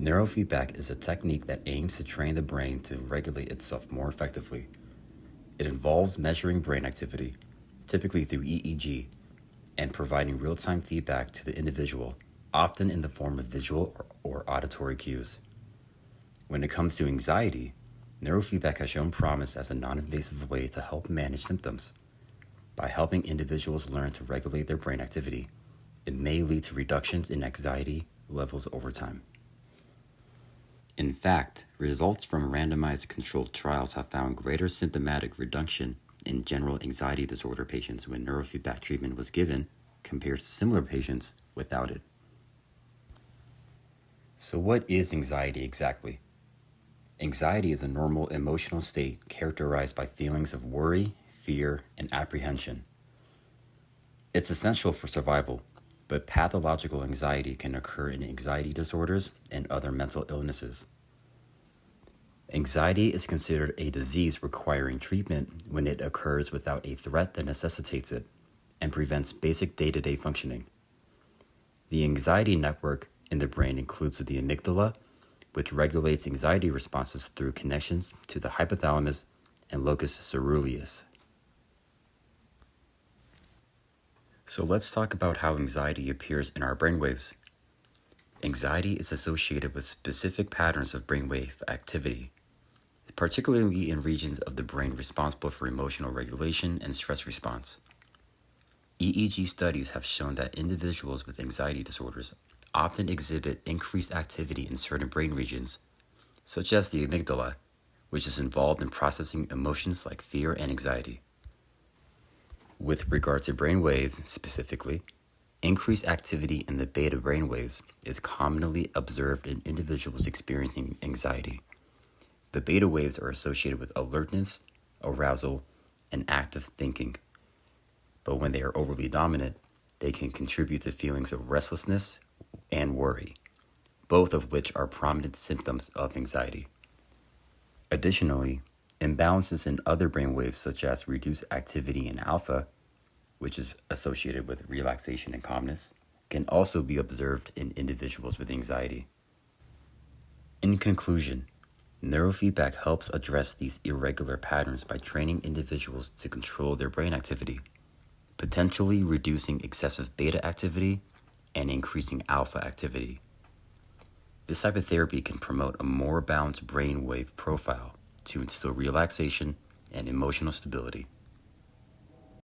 Neurofeedback is a technique that aims to train the brain to regulate itself more effectively. It involves measuring brain activity, typically through EEG, and providing real-time feedback to the individual, often in the form of visual or auditory cues. When it comes to anxiety, neurofeedback has shown promise as a non-invasive way to help manage symptoms. By helping individuals learn to regulate their brain activity, it may lead to reductions in anxiety levels over time. In fact, results from randomized controlled trials have found greater symptomatic reduction in general anxiety disorder patients when neurofeedback treatment was given compared to similar patients without it. So what is anxiety exactly? Anxiety is a normal emotional state characterized by feelings of worry, fear, and apprehension. It's essential for survival, but pathological anxiety can occur in anxiety disorders and other mental illnesses. Anxiety is considered a disease requiring treatment when it occurs without a threat that necessitates it and prevents basic day-to-day functioning. The anxiety network in the brain includes the amygdala, which regulates anxiety responses through connections to the hypothalamus and locus coeruleus. So let's talk about how anxiety appears in our brainwaves. Anxiety is associated with specific patterns of brainwave activity, particularly in regions of the brain responsible for emotional regulation and stress response. EEG studies have shown that individuals with anxiety disorders often exhibit increased activity in certain brain regions, such as the amygdala, which is involved in processing emotions like fear and anxiety. With regard to brainwaves specifically, increased activity in the beta brainwaves is commonly observed in individuals experiencing anxiety. The beta waves are associated with alertness, arousal, and active thinking. But when they are overly dominant, they can contribute to feelings of restlessness and worry, both of which are prominent symptoms of anxiety. Additionally, imbalances in other brainwaves such as reduced activity in alpha, which is associated with relaxation and calmness, can also be observed in individuals with anxiety. In conclusion, neurofeedback helps address these irregular patterns by training individuals to control their brain activity, potentially reducing excessive beta activity and increasing alpha activity. This type of therapy can promote a more balanced brainwave profile to instill relaxation and emotional stability.